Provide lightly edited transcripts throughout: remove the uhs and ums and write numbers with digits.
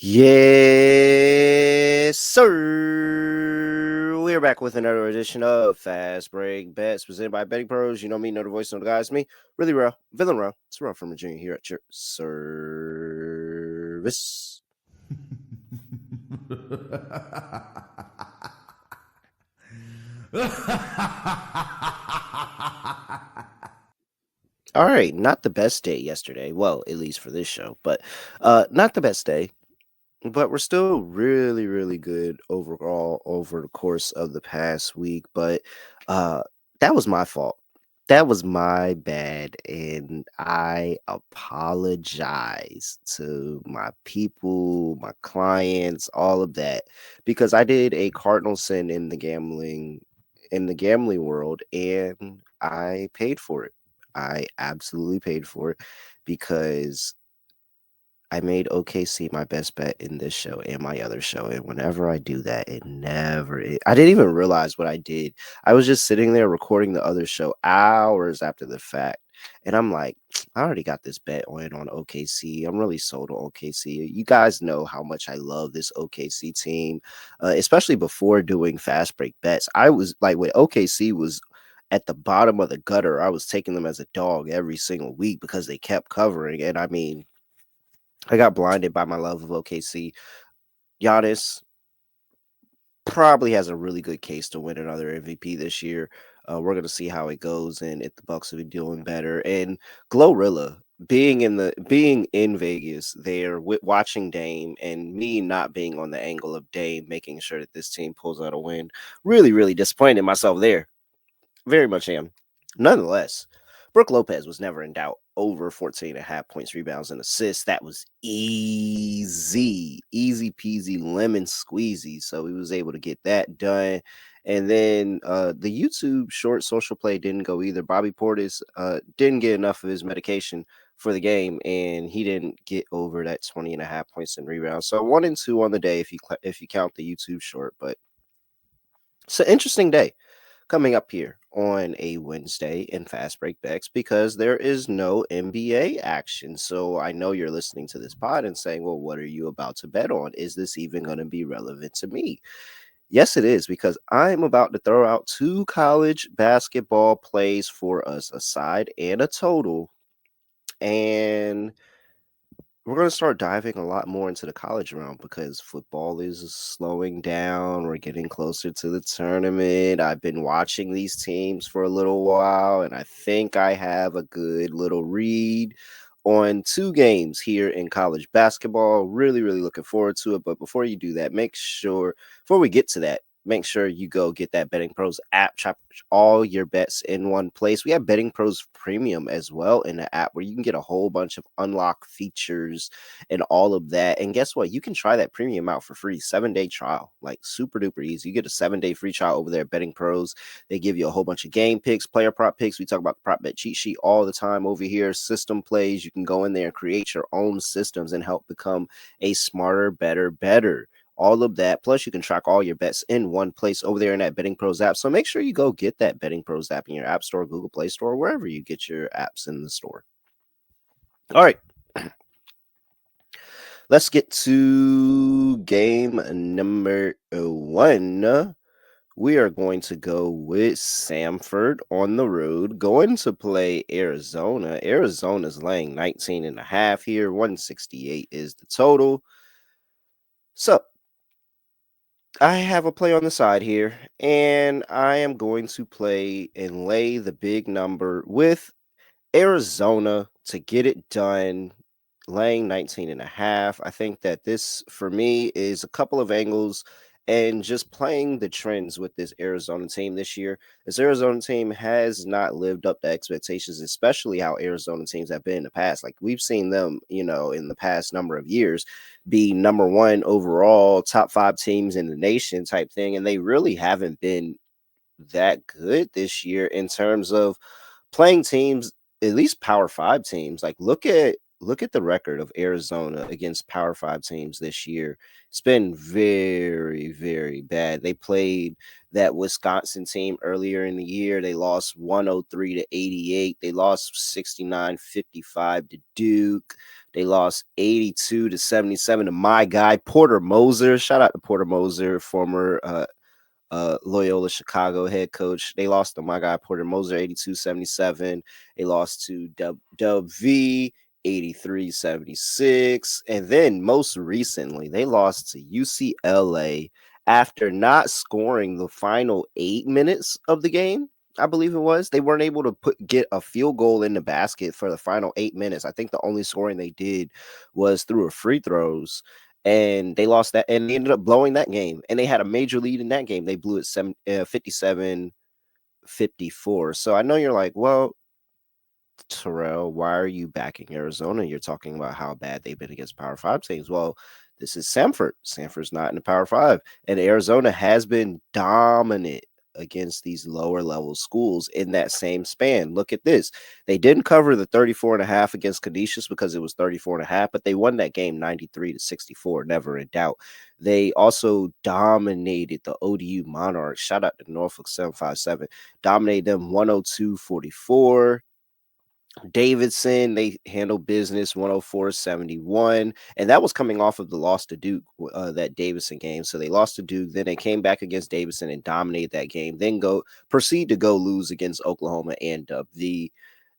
Yes, sir. We're back with another edition of Fast Break Bets presented by BettingPros. You know me, know the voice, know the guys. Me, really real, villain real. It's Terrell Furman Jr. here at your service. All right, not the best day yesterday. Well, at least for this show, but not the best day. But we're still really, really good overall over the course of the past week. But that was my fault. That was my bad. And I apologize to my people, my clients, all of that. Because I did a cardinal sin in the gambling world, and I paid for it. I absolutely paid for it because I made OKC my best bet in this show and my other show, and whenever I do that, I didn't even realize what I did. I was just sitting there recording the other show hours after the fact, and I'm like, I already got this bet on OKC. I'm really sold on OKC. You guys know how much I love this OKC team, especially before doing fast break bets. I was like, when OKC was at the bottom of the gutter, I was taking them as a dog every single week because they kept covering, and I mean, I got blinded by my love of OKC. Giannis probably has a really good case to win another MVP this year. We're gonna see how it goes, and if the Bucks will be doing better. And Glorilla being in Vegas there with watching Dame, and me not being on the angle of Dame, making sure that this team pulls out a win. Really, really disappointed in myself there. Very much am. Nonetheless, Brook Lopez was never in doubt. Over 14 and a half points, rebounds, and assists. That was easy peasy, lemon squeezy. So he was able to get that done. And then the YouTube short social play didn't go either. Bobby Portis didn't get enough of his medication for the game, and he didn't get over that 20 and a half points and rebounds. So 1 and 2 on the day if you count the YouTube short. But it's an interesting day coming up here on a Wednesday in Fast Break Bets because there is no NBA action. So I know you're listening to this pod and saying, well, what are you about to bet on? Is this even going to be relevant to me? Yes, it is, because I'm about to throw out 2 college basketball plays for us, a side and a total. And we're going to start diving a lot more into the college realm because football is slowing down. We're getting closer to the tournament. I've been watching these teams for a little while, and I think I have a good little read on 2 games here in college basketball. Really, really looking forward to it. But before you do that, before we get to that, make sure you go get that BettingPros app. Chop all your bets in one place. We have BettingPros Premium as well in the app where you can get a whole bunch of unlock features and all of that. And guess what? You can try that premium out for free. 7-day trial, like super duper easy. You get a 7-day free trial over there at BettingPros. They give you a whole bunch of game picks, player prop picks. We talk about the prop bet cheat sheet all the time over here. System plays. You can go in there and create your own systems and help become a smarter, better. All of that. Plus, you can track all your bets in one place over there in that Betting Pros app. So make sure you go get that Betting Pros app in your App Store, Google Play Store, wherever you get your apps in the store. All right. Let's get to game number 1. We are going to go with Samford on the road, going to play Arizona. Arizona's laying 19 and a half here. 168 is the total. So I have a play on the side here, and I am going to play and lay the big number with Arizona to get it done, laying 19 and a half. I think that this, for me, is a couple of angles and just playing the trends with this Arizona team this year. This Arizona team has not lived up to expectations, especially how Arizona teams have been in the past. Like, we've seen them, in the past number of years be number 1 overall, top 5 teams in the nation type thing. And they really haven't been that good this year in terms of playing teams, at least Power 5 teams. Like, look at look at the record of Arizona against Power 5 teams this year. It's been very, very bad. They played that Wisconsin team earlier in the year. They lost 103 to 88. They lost 69-55 to Duke. They lost 82 to 77 to my guy Porter Moser. Shout out to Porter Moser, former Loyola Chicago head coach. They lost to my guy Porter Moser 82-77. They lost to Dub V 83-76. And then most recently, they lost to UCLA after not scoring the final 8 minutes of the game. I believe it was. They weren't able to get a field goal in the basket for the final 8 minutes. I think the only scoring they did was through a free throws, and they lost that, and they ended up blowing that game, and they had a major lead in that game. They blew it 57-54. So I know you're like, well, Terrell, why are you backing Arizona? You're talking about how bad they've been against Power 5 teams. Well, this is Samford. Samford's not in the Power 5, and Arizona has been dominant against these lower level schools in that same span. Look at this. They didn't cover the 34.5 against Canisius because it was 34.5, but they won that game 93-64, never in doubt. They also dominated the ODU Monarchs. Shout out to Norfolk 757. Dominated them 102-44. Davidson, they handled business 104-71, and that was coming off of the loss to Duke, that Davidson game. So they lost to Duke, then they came back against Davidson and dominated that game, then proceed to go lose against Oklahoma and V.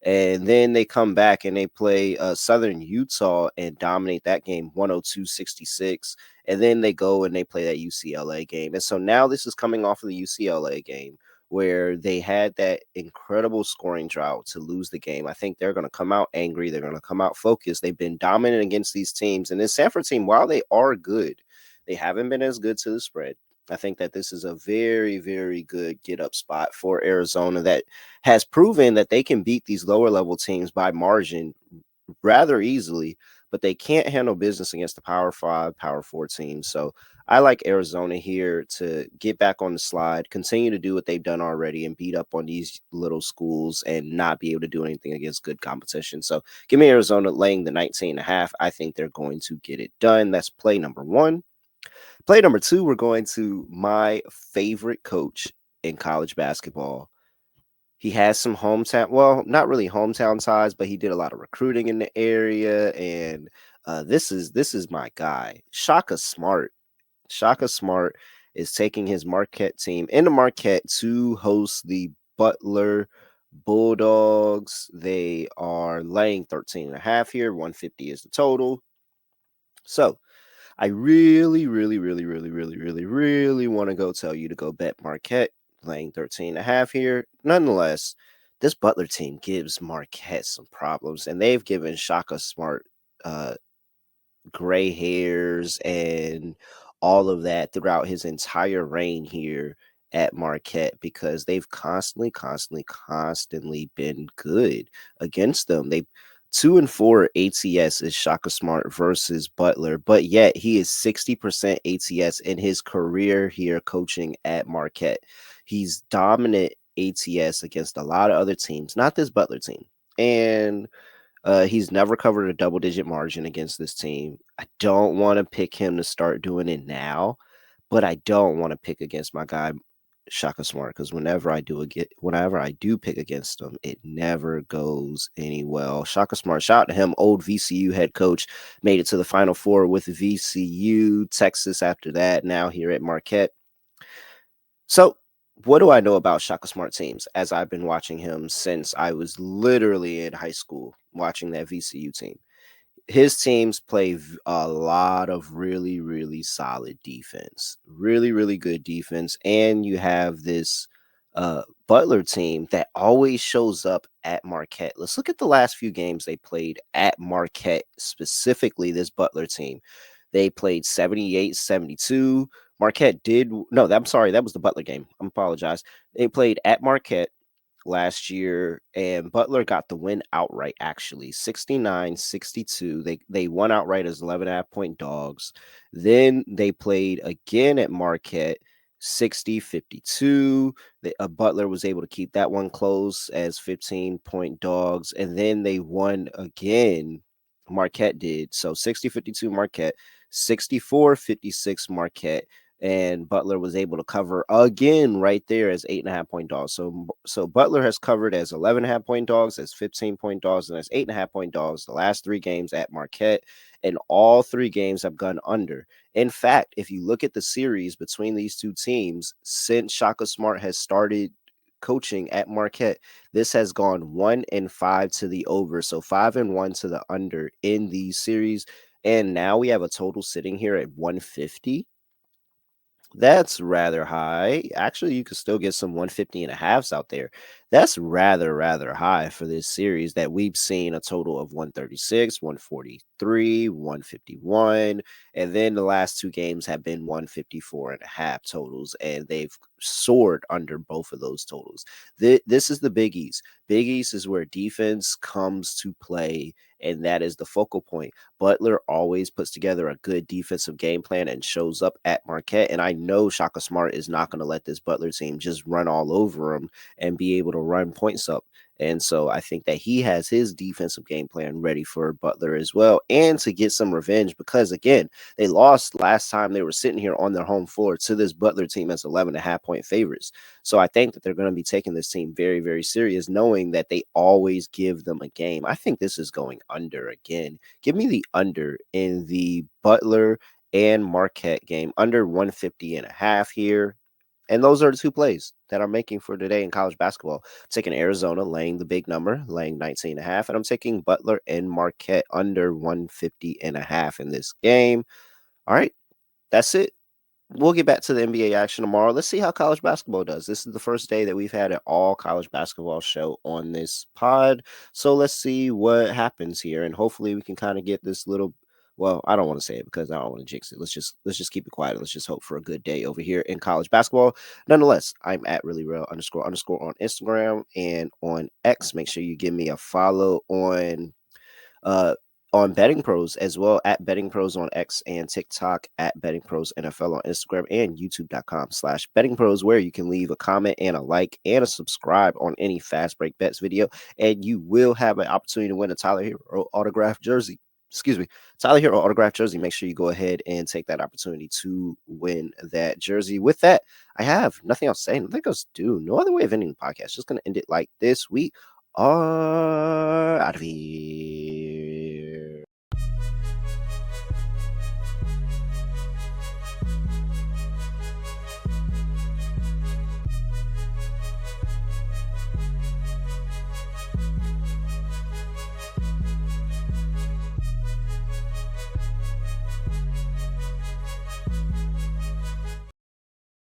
And then they come back and they play Southern Utah and dominate that game 102-66. And then they go and they play that UCLA game. And so now this is coming off of the UCLA game, where they had that incredible scoring drought to lose the game. I think they're going to come out angry. They're going to come out focused. They've been dominant against these teams. And this Samford team, while they are good, they haven't been as good to the spread. I think that this is a very, very good get-up spot for Arizona that has proven that they can beat these lower-level teams by margin rather easily, but they can't handle business against the Power 5, Power 4 teams. So I like Arizona here to get back on the slide, continue to do what they've done already, and beat up on these little schools and not be able to do anything against good competition. So give me Arizona laying the 19.5. I think they're going to get it done. That's play number one. Play number two, we're going to my favorite coach in college basketball. He has some hometown, well, not really hometown ties, but he did a lot of recruiting in the area. And this is my guy, Shaka Smart. Shaka Smart is taking his Marquette team into Marquette to host the Butler Bulldogs. They are laying 13.5 here. 150 is the total. So I really, really, really, really, really, really, really want to go tell you to go bet Marquette laying 13.5 here. Nonetheless, this Butler team gives Marquette some problems, and they've given Shaka Smart gray hairs and all of that throughout his entire reign here at Marquette, because they've constantly been good against them. They 2-4 ATS is Shaka Smart versus Butler, but yet he is 60% ATS in his career here coaching at Marquette. He's dominant ATS against a lot of other teams, not this Butler team. And he's never covered a double-digit margin against this team. I don't want to pick him to start doing it now, but I don't want to pick against my guy Shaka Smart, because whenever I do pick against him, it never goes any well. Shaka Smart, shout out to him, old VCU head coach, made it to the Final Four with VCU, Texas after that, now here at Marquette. So what do I know about Shaka Smart teams as I've been watching him since I was literally in high school watching that VCU team? His teams play a lot of really, really solid defense, really, really good defense. And you have this Butler team that always shows up at Marquette. Let's look at the last few games they played at Marquette, specifically this Butler team. They played 78-72. Marquette did, no, I'm sorry, that was the Butler game. I apologize. They played at Marquette last year, and Butler got the win outright, actually 69-62. They won outright as 11.5-point dogs. Then they played again at Marquette 60-52. Butler was able to keep that one close as 15-point dogs, and then they won again Marquette did. So 60-52 Marquette, 64-56 Marquette, and Butler was able to cover again right there as 8.5 point dogs. So Butler has covered as 11.5 point dogs, as 15 point dogs, and as 8.5 point dogs the last 3 games at Marquette, and all 3 games have gone under. In fact, if you look at the series between these two teams since Shaka Smart has started coaching at Marquette, this has gone 1-5 to the over, so 5-1 to the under in these series. And now we have a total sitting here at 150. That's rather high. Actually, you could still get some 150.5s out there. That's rather high for this series that we've seen a total of 136, 143, 151. And then the last 2 games have been 154.5 totals, and they've soared under both of those totals. This is the Big East. Big East is where defense comes to play, and that is the focal point. Butler always puts together a good defensive game plan and shows up at Marquette. And I know Shaka Smart is not going to let this Butler team just run all over him and be able to run points up. And so I think that he has his defensive game plan ready for Butler as well, and to get some revenge because, again, they lost last time they were sitting here on their home floor to this Butler team as 11.5 point favorites. So I think that they're going to be taking this team very serious, knowing that they always give them a game. I think this is going under again. Give me the under in the Butler and Marquette game, under 150.5 here. And those are the 2 plays that I'm making for today in college basketball. I'm taking Arizona laying the big number, laying 19.5, and I'm taking Butler and Marquette under 150.5 in this game. All right, that's it. We'll get back to the NBA action tomorrow. Let's see how college basketball does. This is the first day that we've had an all college basketball show on this pod. So let's see what happens here. And hopefully we can kind of get this little, well, I don't want to say it because I don't want to jinx it. Let's just keep it quiet. Let's just hope for a good day over here in college basketball. Nonetheless, I'm at really real __ on Instagram and on X. Make sure you give me a follow uh on Betting Pros as well, at Betting Pros on X and TikTok, at Betting Pros NFL on Instagram, and youtube.com/Betting Pros, where you can leave a comment and a like and a subscribe on any Fast Break Bets video, and you will have an opportunity to win a Tyler Hero autographed jersey. Excuse me, Tyler Hero autographed jersey. Make sure you go ahead and take that opportunity to win that jersey. With that, I have nothing else to say, nothing else to do. No other way of ending the podcast. Just going to end it like this. We are out of here.